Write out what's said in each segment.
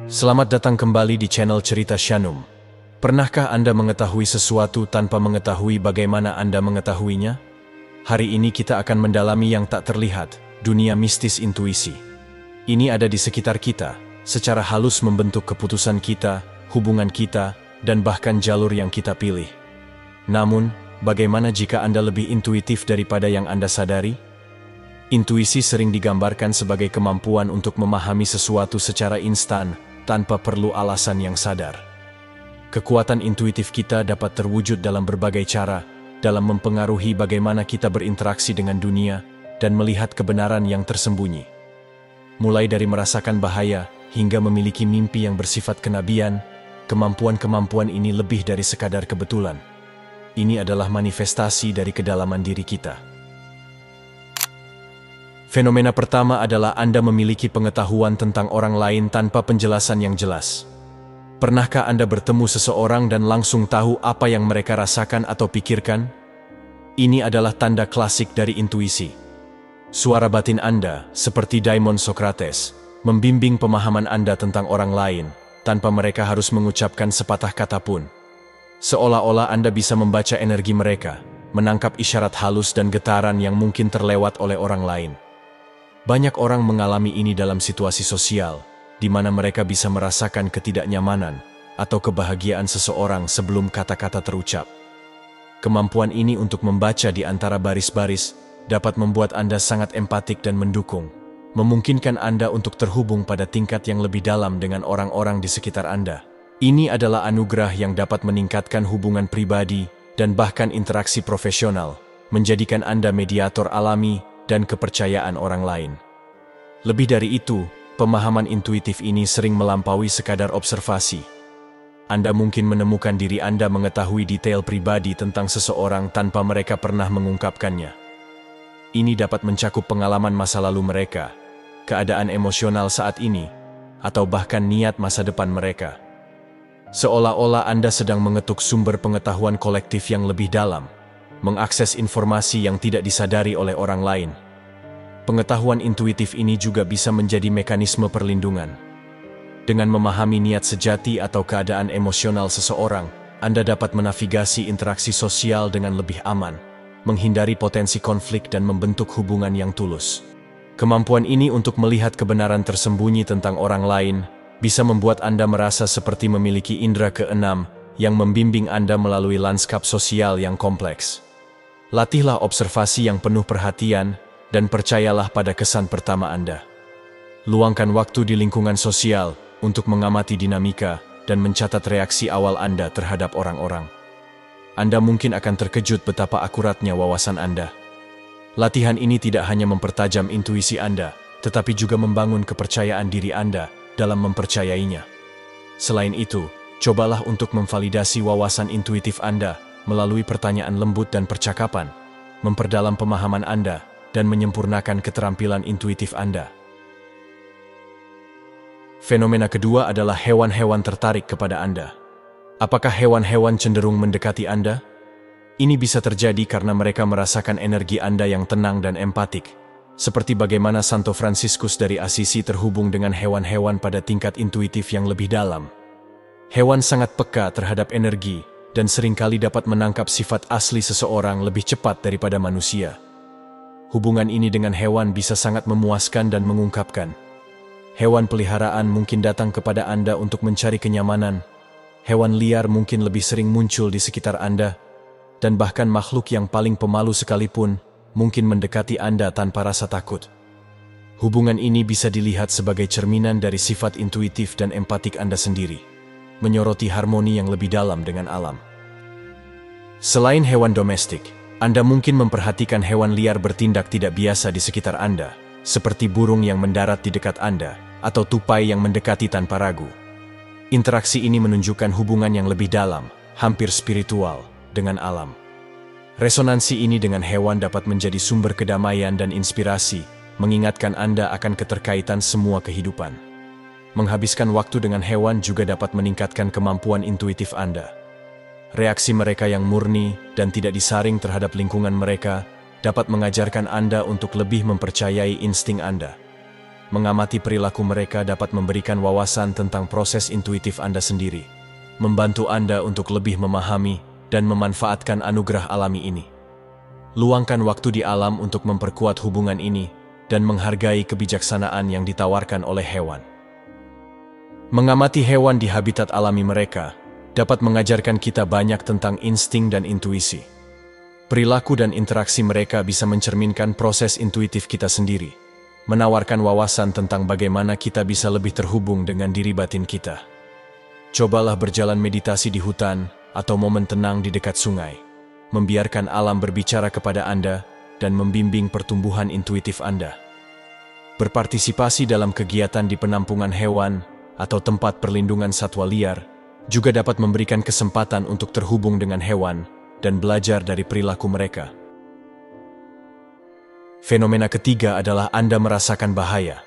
Selamat datang kembali di channel Cerita Shanum. Pernahkah Anda mengetahui sesuatu tanpa mengetahui bagaimana Anda mengetahuinya? Hari ini kita akan mendalami yang tak terlihat, dunia mistis intuisi. Ini ada di sekitar kita, secara halus membentuk keputusan kita, hubungan kita, dan bahkan jalur yang kita pilih. Namun, bagaimana jika Anda lebih intuitif daripada yang Anda sadari? Intuisi sering digambarkan sebagai kemampuan untuk memahami sesuatu secara instan, tanpa perlu alasan yang sadar. Kekuatan intuitif kita dapat terwujud dalam berbagai cara, dalam mempengaruhi bagaimana kita berinteraksi dengan dunia, dan melihat kebenaran yang tersembunyi. Mulai dari merasakan bahaya, hingga memiliki mimpi yang bersifat kenabian, kemampuan-kemampuan ini lebih dari sekadar kebetulan. Ini adalah manifestasi dari kedalaman diri kita. Fenomena pertama adalah Anda memiliki pengetahuan tentang orang lain tanpa penjelasan yang jelas. Pernahkah Anda bertemu seseorang dan langsung tahu apa yang mereka rasakan atau pikirkan? Ini adalah tanda klasik dari intuisi. Suara batin Anda, seperti daimon Socrates, membimbing pemahaman Anda tentang orang lain, tanpa mereka harus mengucapkan sepatah kata pun. Seolah-olah Anda bisa membaca energi mereka, menangkap isyarat halus dan getaran yang mungkin terlewat oleh orang lain. Banyak orang mengalami ini dalam situasi sosial, di mana mereka bisa merasakan ketidaknyamanan atau kebahagiaan seseorang sebelum kata-kata terucap. Kemampuan ini untuk membaca di antara baris-baris dapat membuat Anda sangat empatik dan mendukung, memungkinkan Anda untuk terhubung pada tingkat yang lebih dalam dengan orang-orang di sekitar Anda. Ini adalah anugerah yang dapat meningkatkan hubungan pribadi dan bahkan interaksi profesional, menjadikan Anda mediator alami dan kepercayaan orang lain. Lebih dari itu, pemahaman intuitif ini sering melampaui sekadar observasi. Anda mungkin menemukan diri Anda mengetahui detail pribadi tentang seseorang tanpa mereka pernah mengungkapkannya. Ini dapat mencakup pengalaman masa lalu mereka, keadaan emosional saat ini, atau bahkan niat masa depan mereka. Seolah-olah Anda sedang mengetuk sumber pengetahuan kolektif yang lebih dalam, mengakses informasi yang tidak disadari oleh orang lain. Pengetahuan intuitif ini juga bisa menjadi mekanisme perlindungan. Dengan memahami niat sejati atau keadaan emosional seseorang, Anda dapat menavigasi interaksi sosial dengan lebih aman, menghindari potensi konflik dan membentuk hubungan yang tulus. Kemampuan ini untuk melihat kebenaran tersembunyi tentang orang lain bisa membuat Anda merasa seperti memiliki indera keenam yang membimbing Anda melalui lanskap sosial yang kompleks. Latihlah observasi yang penuh perhatian dan percayalah pada kesan pertama Anda. Luangkan waktu di lingkungan sosial untuk mengamati dinamika dan mencatat reaksi awal Anda terhadap orang-orang. Anda mungkin akan terkejut betapa akuratnya wawasan Anda. Latihan ini tidak hanya mempertajam intuisi Anda, tetapi juga membangun kepercayaan diri Anda dalam mempercayainya. Selain itu, cobalah untuk memvalidasi wawasan intuitif Anda melalui pertanyaan lembut dan percakapan, memperdalam pemahaman Anda, dan menyempurnakan keterampilan intuitif Anda. Fenomena kedua adalah hewan-hewan tertarik kepada Anda. Apakah hewan-hewan cenderung mendekati Anda? Ini bisa terjadi karena mereka merasakan energi Anda yang tenang dan empatik, seperti bagaimana Santo Fransiskus dari Assisi terhubung dengan hewan-hewan pada tingkat intuitif yang lebih dalam. Hewan sangat peka terhadap energi dan seringkali dapat menangkap sifat asli seseorang lebih cepat daripada manusia. Hubungan ini dengan hewan bisa sangat memuaskan dan mengungkapkan. Hewan peliharaan mungkin datang kepada Anda untuk mencari kenyamanan. Hewan liar mungkin lebih sering muncul di sekitar Anda. Dan bahkan makhluk yang paling pemalu sekalipun mungkin mendekati Anda tanpa rasa takut. Hubungan ini bisa dilihat sebagai cerminan dari sifat intuitif dan empatik Anda sendiri, menyoroti harmoni yang lebih dalam dengan alam. Selain hewan domestik, Anda mungkin memperhatikan hewan liar bertindak tidak biasa di sekitar Anda, seperti burung yang mendarat di dekat Anda, atau tupai yang mendekati tanpa ragu. Interaksi ini menunjukkan hubungan yang lebih dalam, hampir spiritual, dengan alam. Resonansi ini dengan hewan dapat menjadi sumber kedamaian dan inspirasi, mengingatkan Anda akan keterkaitan semua kehidupan. Menghabiskan waktu dengan hewan juga dapat meningkatkan kemampuan intuitif Anda. Reaksi mereka yang murni dan tidak disaring terhadap lingkungan mereka dapat mengajarkan Anda untuk lebih mempercayai insting Anda. mengamati perilaku mereka dapat memberikan wawasan tentang proses intuitif Anda sendiri, membantu Anda untuk lebih memahami dan memanfaatkan anugerah alami ini. Luangkan waktu di alam untuk memperkuat hubungan ini dan menghargai kebijaksanaan yang ditawarkan oleh hewan. Mengamati hewan di habitat alami mereka dapat mengajarkan kita banyak tentang insting dan intuisi. Perilaku dan interaksi mereka bisa mencerminkan proses intuitif kita sendiri, menawarkan wawasan tentang bagaimana kita bisa lebih terhubung dengan diri batin kita. Cobalah berjalan meditasi di hutan atau momen tenang di dekat sungai, membiarkan alam berbicara kepada Anda dan membimbing pertumbuhan intuitif Anda. Berpartisipasi dalam kegiatan di penampungan hewan atau tempat perlindungan satwa liar juga dapat memberikan kesempatan untuk terhubung dengan hewan dan belajar dari perilaku mereka. Fenomena ketiga adalah Anda merasakan bahaya.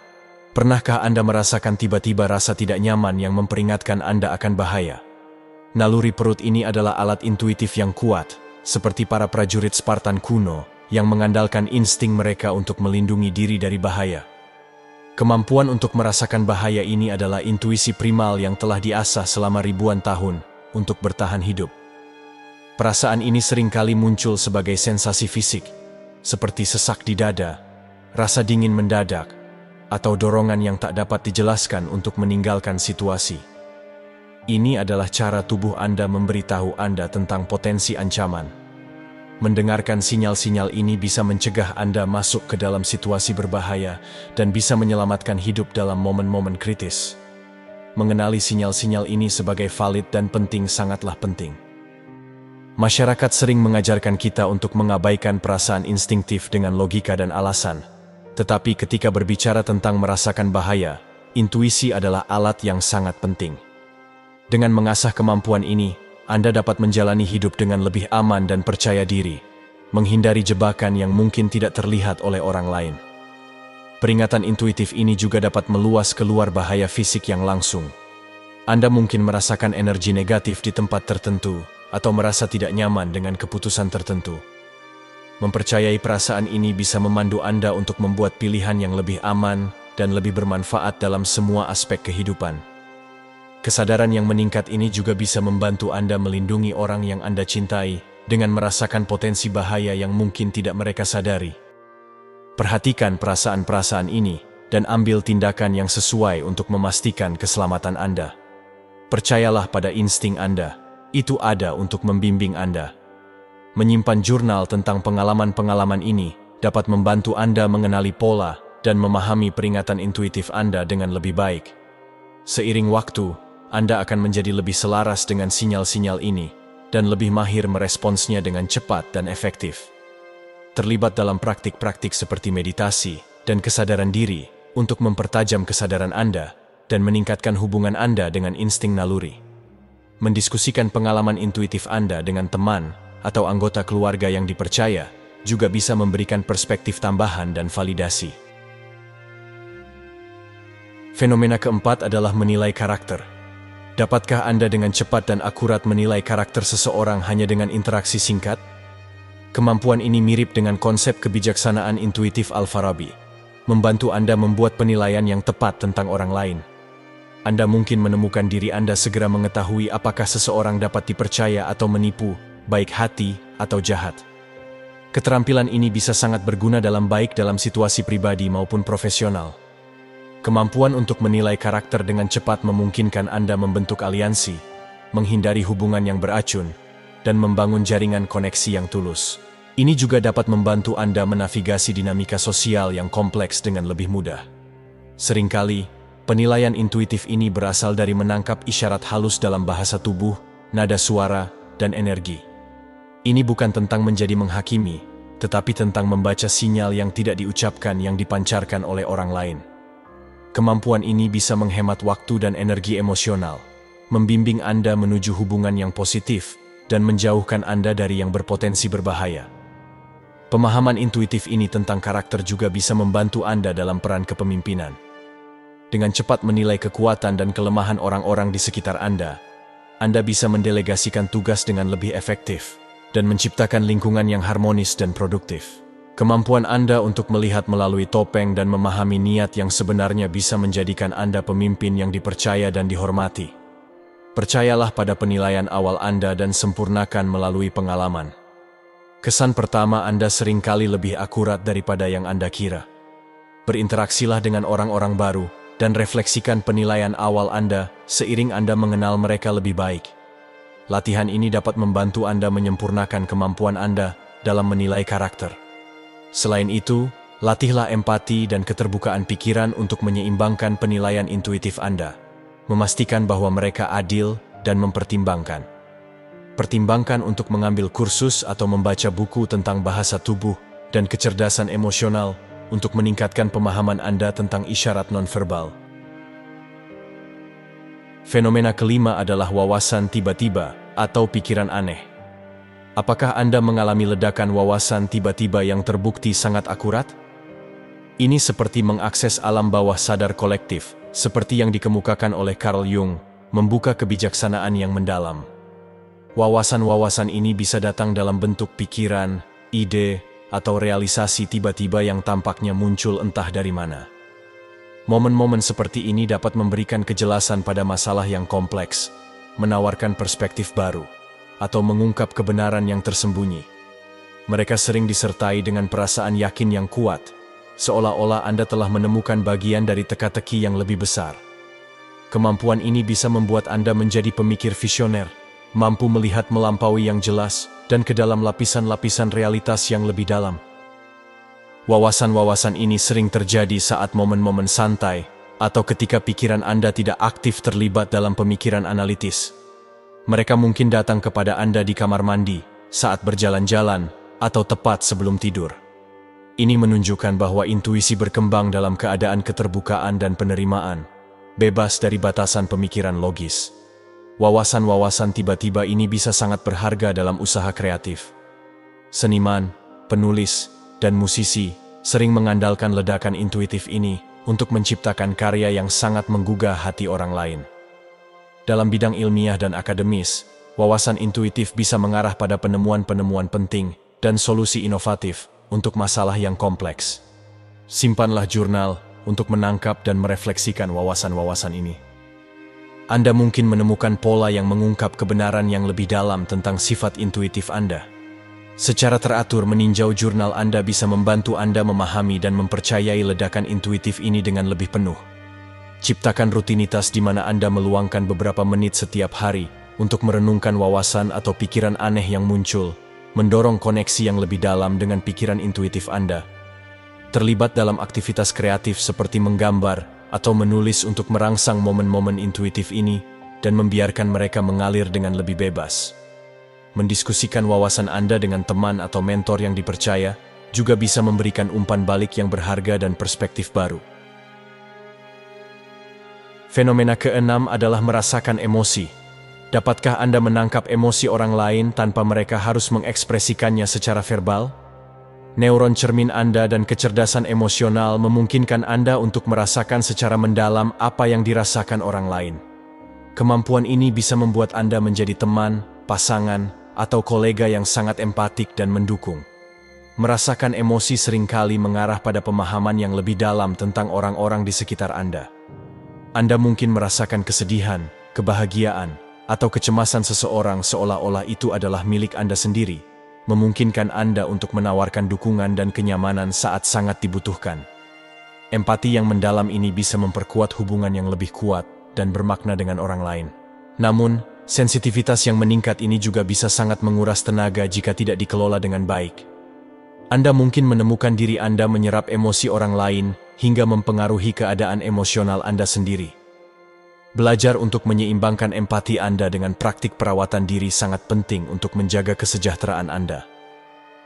Pernahkah Anda merasakan tiba-tiba rasa tidak nyaman yang memperingatkan Anda akan bahaya? Naluri perut ini adalah alat intuitif yang kuat, seperti para prajurit Spartan kuno yang mengandalkan insting mereka untuk melindungi diri dari bahaya. Kemampuan untuk merasakan bahaya ini adalah intuisi primal yang telah diasah selama ribuan tahun untuk bertahan hidup. Perasaan ini seringkali muncul sebagai sensasi fisik, seperti sesak di dada, rasa dingin mendadak, atau dorongan yang tak dapat dijelaskan untuk meninggalkan situasi. Ini adalah cara tubuh Anda memberitahu Anda tentang potensi ancaman. Mendengarkan sinyal-sinyal ini bisa mencegah Anda masuk ke dalam situasi berbahaya dan bisa menyelamatkan hidup dalam momen-momen kritis. Mengenali sinyal-sinyal ini sebagai valid dan penting sangatlah penting. Masyarakat sering mengajarkan kita untuk mengabaikan perasaan instingtif dengan logika dan alasan. Tetapi ketika berbicara tentang merasakan bahaya, intuisi adalah alat yang sangat penting. Dengan mengasah kemampuan ini, Anda dapat menjalani hidup dengan lebih aman dan percaya diri, menghindari jebakan yang mungkin tidak terlihat oleh orang lain. Peringatan intuitif ini juga dapat meluas keluar bahaya fisik yang langsung. Anda mungkin merasakan energi negatif di tempat tertentu, atau merasa tidak nyaman dengan keputusan tertentu. Mempercayai perasaan ini bisa memandu Anda untuk membuat pilihan yang lebih aman dan lebih bermanfaat dalam semua aspek kehidupan. Kesadaran yang meningkat ini juga bisa membantu Anda melindungi orang yang Anda cintai dengan merasakan potensi bahaya yang mungkin tidak mereka sadari. Perhatikan perasaan-perasaan ini dan ambil tindakan yang sesuai untuk memastikan keselamatan Anda. Percayalah pada insting Anda. Itu ada untuk membimbing Anda. Menyimpan jurnal tentang pengalaman-pengalaman ini dapat membantu Anda mengenali pola dan memahami peringatan intuitif Anda dengan lebih baik. Seiring waktu, Anda akan menjadi lebih selaras dengan sinyal-sinyal ini dan lebih mahir meresponsnya dengan cepat dan efektif. Terlibat dalam praktik-praktik seperti meditasi dan kesadaran diri untuk mempertajam kesadaran Anda dan meningkatkan hubungan Anda dengan insting naluri. Mendiskusikan pengalaman intuitif Anda dengan teman atau anggota keluarga yang dipercaya juga bisa memberikan perspektif tambahan dan validasi. Fenomena keempat adalah menilai karakter. Dapatkah Anda dengan cepat dan akurat menilai karakter seseorang hanya dengan interaksi singkat? Kemampuan ini mirip dengan konsep kebijaksanaan intuitif Al-Farabi, membantu Anda membuat penilaian yang tepat tentang orang lain. Anda mungkin menemukan diri Anda segera mengetahui apakah seseorang dapat dipercaya atau menipu, baik hati atau jahat. Keterampilan ini bisa sangat berguna baik dalam situasi pribadi maupun profesional. Kemampuan untuk menilai karakter dengan cepat memungkinkan Anda membentuk aliansi, menghindari hubungan yang beracun, dan membangun jaringan koneksi yang tulus. Ini juga dapat membantu Anda menavigasi dinamika sosial yang kompleks dengan lebih mudah. Seringkali, penilaian intuitif ini berasal dari menangkap isyarat halus dalam bahasa tubuh, nada suara, dan energi. Ini bukan tentang menjadi menghakimi, tetapi tentang membaca sinyal yang tidak diucapkan yang dipancarkan oleh orang lain. Kemampuan ini bisa menghemat waktu dan energi emosional, membimbing Anda menuju hubungan yang positif, dan menjauhkan Anda dari yang berpotensi berbahaya. Pemahaman intuitif ini tentang karakter juga bisa membantu Anda dalam peran kepemimpinan. Dengan cepat menilai kekuatan dan kelemahan orang-orang di sekitar Anda bisa mendelegasikan tugas dengan lebih efektif dan menciptakan lingkungan yang harmonis dan produktif. Kemampuan Anda untuk melihat melalui topeng dan memahami niat yang sebenarnya bisa menjadikan Anda pemimpin yang dipercaya dan dihormati. Percayalah pada penilaian awal Anda dan sempurnakan melalui pengalaman. Kesan pertama Anda seringkali lebih akurat daripada yang Anda kira. Berinteraksilah dengan orang-orang baru dan refleksikan penilaian awal Anda seiring Anda mengenal mereka lebih baik. Latihan ini dapat membantu Anda menyempurnakan kemampuan Anda dalam menilai karakter. Selain itu, latihlah empati dan keterbukaan pikiran untuk menyeimbangkan penilaian intuitif Anda, memastikan bahwa mereka adil dan mempertimbangkan. Pertimbangkan untuk mengambil kursus atau membaca buku tentang bahasa tubuh dan kecerdasan emosional untuk meningkatkan pemahaman Anda tentang isyarat nonverbal. Fenomena kelima adalah wawasan tiba-tiba atau pikiran aneh. Apakah Anda mengalami ledakan wawasan tiba-tiba yang terbukti sangat akurat? Ini seperti mengakses alam bawah sadar kolektif, seperti yang dikemukakan oleh Carl Jung, membuka kebijaksanaan yang mendalam. Wawasan-wawasan ini bisa datang dalam bentuk pikiran, ide, atau realisasi tiba-tiba yang tampaknya muncul entah dari mana. Momen-momen seperti ini dapat memberikan kejelasan pada masalah yang kompleks, menawarkan perspektif baru, atau mengungkap kebenaran yang tersembunyi. Mereka sering disertai dengan perasaan yakin yang kuat, seolah-olah Anda telah menemukan bagian dari teka-teki yang lebih besar. Kemampuan ini bisa membuat Anda menjadi pemikir visioner, mampu melihat melampaui yang jelas, dan ke dalam lapisan-lapisan realitas yang lebih dalam. Wawasan-wawasan ini sering terjadi saat momen-momen santai, atau ketika pikiran Anda tidak aktif terlibat dalam pemikiran analitis. Mereka mungkin datang kepada Anda di kamar mandi, saat berjalan-jalan, atau tepat sebelum tidur. Ini menunjukkan bahwa intuisi berkembang dalam keadaan keterbukaan dan penerimaan, bebas dari batasan pemikiran logis. Wawasan-wawasan tiba-tiba ini bisa sangat berharga dalam usaha kreatif. Seniman, penulis, dan musisi sering mengandalkan ledakan intuitif ini untuk menciptakan karya yang sangat menggugah hati orang lain. Dalam bidang ilmiah dan akademis, wawasan intuitif bisa mengarah pada penemuan-penemuan penting dan solusi inovatif untuk masalah yang kompleks. Simpanlah jurnal untuk menangkap dan merefleksikan wawasan-wawasan ini. Anda mungkin menemukan pola yang mengungkap kebenaran yang lebih dalam tentang sifat intuitif Anda. Secara teratur meninjau jurnal Anda bisa membantu Anda memahami dan mempercayai ledakan intuitif ini dengan lebih penuh. Ciptakan rutinitas di mana Anda meluangkan beberapa menit setiap hari untuk merenungkan wawasan atau pikiran aneh yang muncul, mendorong koneksi yang lebih dalam dengan pikiran intuitif Anda. Terlibat dalam aktivitas kreatif seperti menggambar atau menulis untuk merangsang momen-momen intuitif ini dan membiarkan mereka mengalir dengan lebih bebas. Mendiskusikan wawasan Anda dengan teman atau mentor yang dipercaya juga bisa memberikan umpan balik yang berharga dan perspektif baru. Fenomena keenam adalah merasakan emosi. Dapatkah Anda menangkap emosi orang lain tanpa mereka harus mengekspresikannya secara verbal? Neuron cermin Anda dan kecerdasan emosional memungkinkan Anda untuk merasakan secara mendalam apa yang dirasakan orang lain. Kemampuan ini bisa membuat Anda menjadi teman, pasangan, atau kolega yang sangat empatik dan mendukung. Merasakan emosi seringkali mengarah pada pemahaman yang lebih dalam tentang orang-orang di sekitar Anda. Anda mungkin merasakan kesedihan, kebahagiaan, atau kecemasan seseorang seolah-olah itu adalah milik Anda sendiri, memungkinkan Anda untuk menawarkan dukungan dan kenyamanan saat sangat dibutuhkan. Empati yang mendalam ini bisa memperkuat hubungan yang lebih kuat dan bermakna dengan orang lain. Namun, sensitivitas yang meningkat ini juga bisa sangat menguras tenaga jika tidak dikelola dengan baik. Anda mungkin menemukan diri Anda menyerap emosi orang lain hingga mempengaruhi keadaan emosional Anda sendiri. Belajar untuk menyeimbangkan empati Anda dengan praktik perawatan diri sangat penting untuk menjaga kesejahteraan Anda.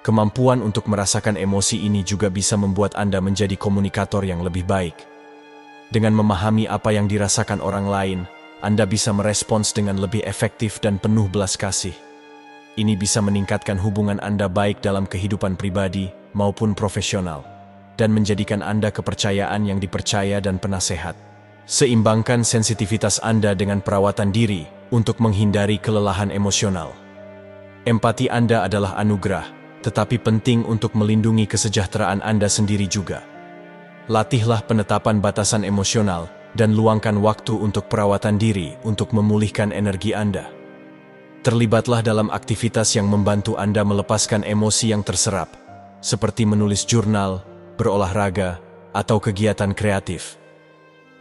Kemampuan untuk merasakan emosi ini juga bisa membuat Anda menjadi komunikator yang lebih baik. Dengan memahami apa yang dirasakan orang lain, Anda bisa merespons dengan lebih efektif dan penuh belas kasih. Ini bisa meningkatkan hubungan Anda baik dalam kehidupan pribadi maupun profesional, dan menjadikan Anda kepercayaan yang dipercaya dan penasehat. Seimbangkan sensitivitas Anda dengan perawatan diri untuk menghindari kelelahan emosional. Empati Anda adalah anugerah, tetapi penting untuk melindungi kesejahteraan Anda sendiri juga. Latihlah penetapan batasan emosional dan luangkan waktu untuk perawatan diri untuk memulihkan energi Anda. Terlibatlah dalam aktivitas yang membantu Anda melepaskan emosi yang terserap, seperti menulis jurnal, berolahraga, atau kegiatan kreatif.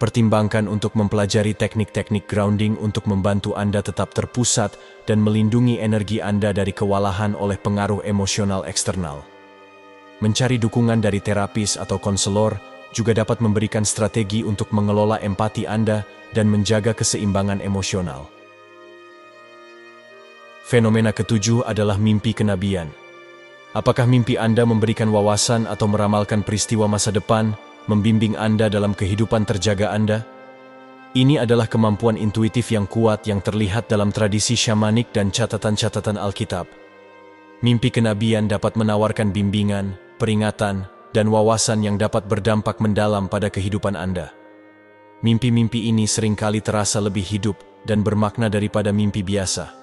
Pertimbangkan untuk mempelajari teknik-teknik grounding untuk membantu Anda tetap terpusat dan melindungi energi Anda dari kewalahan oleh pengaruh emosional eksternal. Mencari dukungan dari terapis atau konselor juga dapat memberikan strategi untuk mengelola empati Anda dan menjaga keseimbangan emosional. Fenomena ketujuh adalah mimpi kenabian. Apakah mimpi Anda memberikan wawasan atau meramalkan peristiwa masa depan, membimbing Anda dalam kehidupan terjaga Anda? Ini adalah kemampuan intuitif yang kuat yang terlihat dalam tradisi syamanik dan catatan-catatan Alkitab. Mimpi kenabian dapat menawarkan bimbingan, peringatan, dan wawasan yang dapat berdampak mendalam pada kehidupan Anda. Mimpi-mimpi ini seringkali terasa lebih hidup dan bermakna daripada mimpi biasa.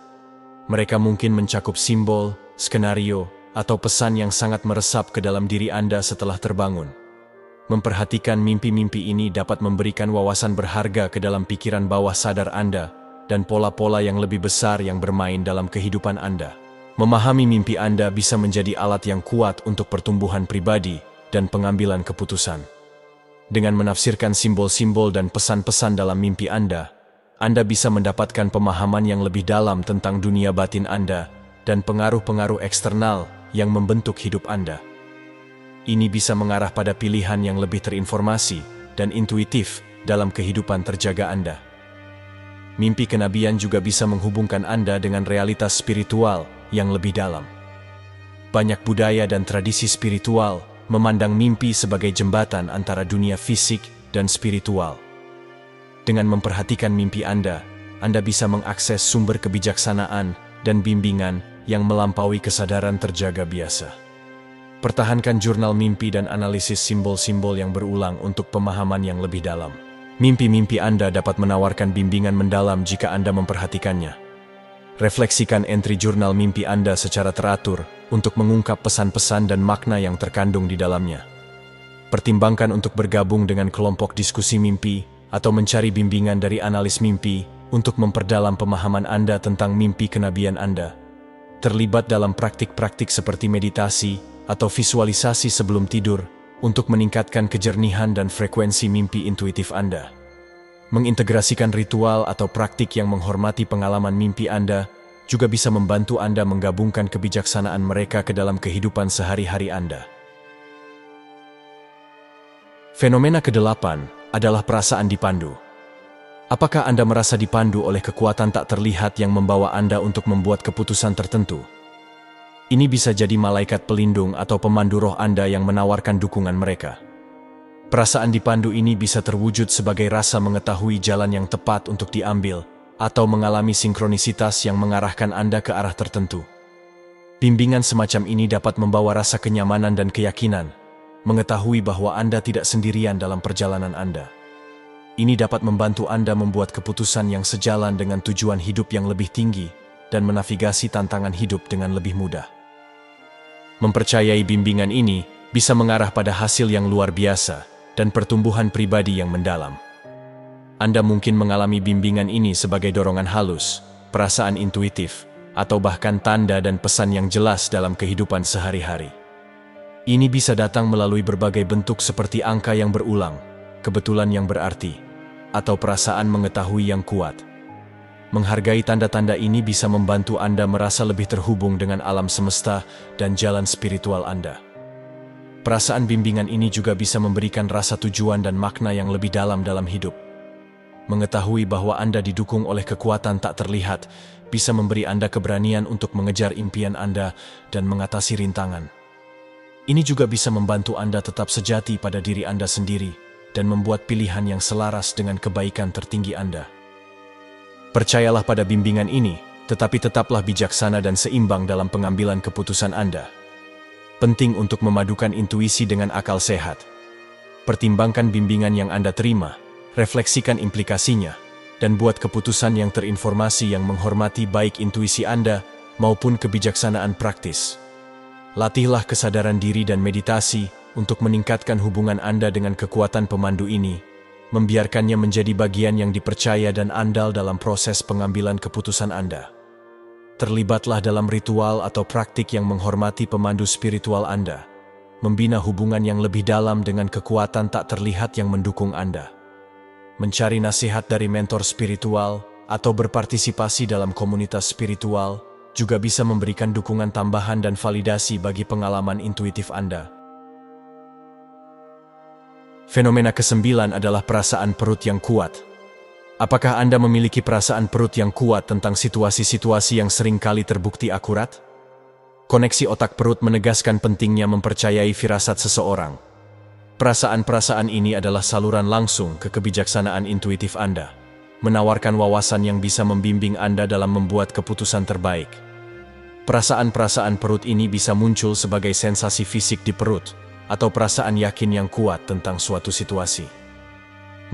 Mereka mungkin mencakup simbol, skenario, atau pesan yang sangat meresap ke dalam diri Anda setelah terbangun. Memperhatikan mimpi-mimpi ini dapat memberikan wawasan berharga ke dalam pikiran bawah sadar Anda dan pola-pola yang lebih besar yang bermain dalam kehidupan Anda. Memahami mimpi Anda bisa menjadi alat yang kuat untuk pertumbuhan pribadi dan pengambilan keputusan. Dengan menafsirkan simbol-simbol dan pesan-pesan dalam mimpi Anda bisa mendapatkan pemahaman yang lebih dalam tentang dunia batin Anda dan pengaruh-pengaruh eksternal yang membentuk hidup Anda. Ini bisa mengarah pada pilihan yang lebih terinformasi dan intuitif dalam kehidupan terjaga Anda. Mimpi kenabian juga bisa menghubungkan Anda dengan realitas spiritual yang lebih dalam. Banyak budaya dan tradisi spiritual memandang mimpi sebagai jembatan antara dunia fisik dan spiritual. Dengan memperhatikan mimpi Anda bisa mengakses sumber kebijaksanaan dan bimbingan yang melampaui kesadaran terjaga biasa. Pertahankan jurnal mimpi dan analisis simbol-simbol yang berulang untuk pemahaman yang lebih dalam. Mimpi-mimpi Anda dapat menawarkan bimbingan mendalam jika Anda memperhatikannya. Refleksikan entry jurnal mimpi Anda secara teratur untuk mengungkap pesan-pesan dan makna yang terkandung di dalamnya. Pertimbangkan untuk bergabung dengan kelompok diskusi mimpi atau mencari bimbingan dari analis mimpi untuk memperdalam pemahaman Anda tentang mimpi kenabian Anda. Terlibat dalam praktik-praktik seperti meditasi atau visualisasi sebelum tidur untuk meningkatkan kejernihan dan frekuensi mimpi intuitif Anda. Mengintegrasikan ritual atau praktik yang menghormati pengalaman mimpi Anda juga bisa membantu Anda menggabungkan kebijaksanaan mereka ke dalam kehidupan sehari-hari Anda. Fenomena ke-8 adalah perasaan dipandu. Apakah Anda merasa dipandu oleh kekuatan tak terlihat yang membawa Anda untuk membuat keputusan tertentu? Ini bisa jadi malaikat pelindung atau pemandu roh Anda yang menawarkan dukungan mereka. Perasaan dipandu ini bisa terwujud sebagai rasa mengetahui jalan yang tepat untuk diambil, atau mengalami sinkronisitas yang mengarahkan Anda ke arah tertentu. Bimbingan semacam ini dapat membawa rasa kenyamanan dan keyakinan, mengetahui bahwa Anda tidak sendirian dalam perjalanan Anda. Ini dapat membantu Anda membuat keputusan yang sejalan dengan tujuan hidup yang lebih tinggi dan menavigasi tantangan hidup dengan lebih mudah. Mempercayai bimbingan ini bisa mengarah pada hasil yang luar biasa dan pertumbuhan pribadi yang mendalam. Anda mungkin mengalami bimbingan ini sebagai dorongan halus, perasaan intuitif, atau bahkan tanda dan pesan yang jelas dalam kehidupan sehari-hari. Ini bisa datang melalui berbagai bentuk seperti angka yang berulang, kebetulan yang berarti, atau perasaan mengetahui yang kuat. Menghargai tanda-tanda ini bisa membantu Anda merasa lebih terhubung dengan alam semesta dan jalan spiritual Anda. Perasaan bimbingan ini juga bisa memberikan rasa tujuan dan makna yang lebih dalam hidup. Mengetahui bahwa Anda didukung oleh kekuatan tak terlihat bisa memberi Anda keberanian untuk mengejar impian Anda dan mengatasi rintangan. Ini juga bisa membantu Anda tetap sejati pada diri Anda sendiri dan membuat pilihan yang selaras dengan kebaikan tertinggi Anda. Percayalah pada bimbingan ini, tetapi tetaplah bijaksana dan seimbang dalam pengambilan keputusan Anda. Penting untuk memadukan intuisi dengan akal sehat. Pertimbangkan bimbingan yang Anda terima, refleksikan implikasinya, dan buat keputusan yang terinformasi yang menghormati baik intuisi Anda maupun kebijaksanaan praktis. Latihlah kesadaran diri dan meditasi untuk meningkatkan hubungan Anda dengan kekuatan pemandu ini, membiarkannya menjadi bagian yang dipercaya dan andal dalam proses pengambilan keputusan Anda. Terlibatlah dalam ritual atau praktik yang menghormati pemandu spiritual Anda, membina hubungan yang lebih dalam dengan kekuatan tak terlihat yang mendukung Anda. Mencari nasihat dari mentor spiritual atau berpartisipasi dalam komunitas spiritual juga bisa memberikan dukungan tambahan dan validasi bagi pengalaman intuitif Anda. Fenomena ke-9 adalah perasaan perut yang kuat. Apakah Anda memiliki perasaan perut yang kuat tentang situasi-situasi yang sering kali terbukti akurat? Koneksi otak perut menegaskan pentingnya mempercayai firasat seseorang. Perasaan-perasaan ini adalah saluran langsung ke kebijaksanaan intuitif Anda, menawarkan wawasan yang bisa membimbing Anda dalam membuat keputusan terbaik. Perasaan-perasaan perut ini bisa muncul sebagai sensasi fisik di perut, atau perasaan yakin yang kuat tentang suatu situasi.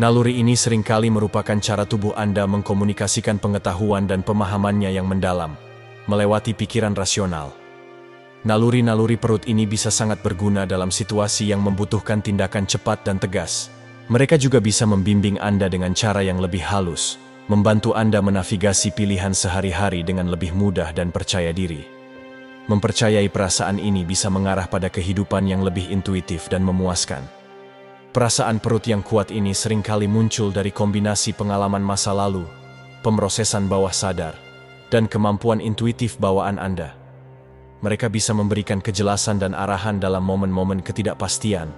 Naluri ini seringkali merupakan cara tubuh Anda mengkomunikasikan pengetahuan dan pemahamannya yang mendalam, melewati pikiran rasional. Naluri-naluri perut ini bisa sangat berguna dalam situasi yang membutuhkan tindakan cepat dan tegas. Mereka juga bisa membimbing Anda dengan cara yang lebih halus, membantu Anda menavigasi pilihan sehari-hari dengan lebih mudah dan percaya diri. Mempercayai perasaan ini bisa mengarah pada kehidupan yang lebih intuitif dan memuaskan. Perasaan perut yang kuat ini seringkali muncul dari kombinasi pengalaman masa lalu, pemrosesan bawah sadar, dan kemampuan intuitif bawaan Anda. Mereka bisa memberikan kejelasan dan arahan dalam momen-momen ketidakpastian,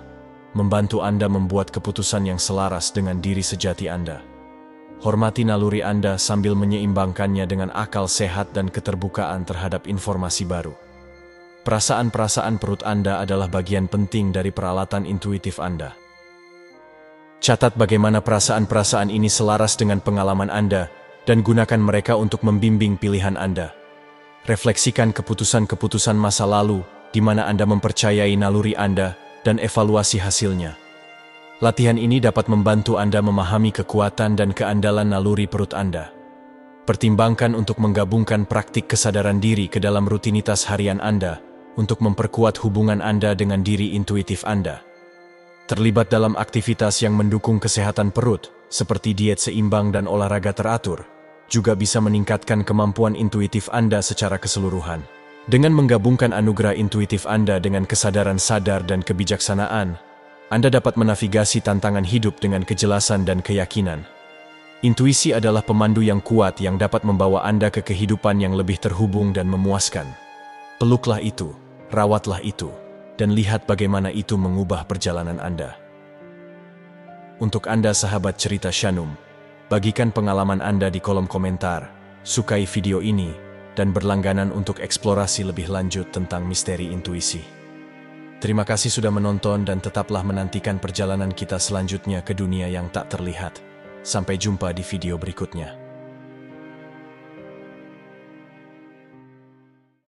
membantu Anda membuat keputusan yang selaras dengan diri sejati Anda. Hormati naluri Anda sambil menyeimbangkannya dengan akal sehat dan keterbukaan terhadap informasi baru. Perasaan-perasaan perut Anda adalah bagian penting dari peralatan intuitif Anda. Catat bagaimana perasaan-perasaan ini selaras dengan pengalaman Anda dan gunakan mereka untuk membimbing pilihan Anda. Refleksikan keputusan-keputusan masa lalu di mana Anda mempercayai naluri Anda dan evaluasi hasilnya. Latihan ini dapat membantu Anda memahami kekuatan dan keandalan naluri perut Anda. Pertimbangkan untuk menggabungkan praktik kesadaran diri ke dalam rutinitas harian Anda untuk memperkuat hubungan Anda dengan diri intuitif Anda. Terlibat dalam aktivitas yang mendukung kesehatan perut, seperti diet seimbang dan olahraga teratur, juga bisa meningkatkan kemampuan intuitif Anda secara keseluruhan. Dengan menggabungkan anugerah intuitif Anda dengan kesadaran sadar dan kebijaksanaan, Anda dapat menavigasi tantangan hidup dengan kejelasan dan keyakinan. Intuisi adalah pemandu yang kuat yang dapat membawa Anda ke kehidupan yang lebih terhubung dan memuaskan. Peluklah itu, rawatlah itu, dan lihat bagaimana itu mengubah perjalanan Anda. Untuk Anda sahabat cerita Shanum, bagikan pengalaman Anda di kolom komentar, sukai video ini, dan berlangganan untuk eksplorasi lebih lanjut tentang misteri intuisi. Terima kasih sudah menonton dan tetaplah menantikan perjalanan kita selanjutnya ke dunia yang tak terlihat. Sampai jumpa di video berikutnya.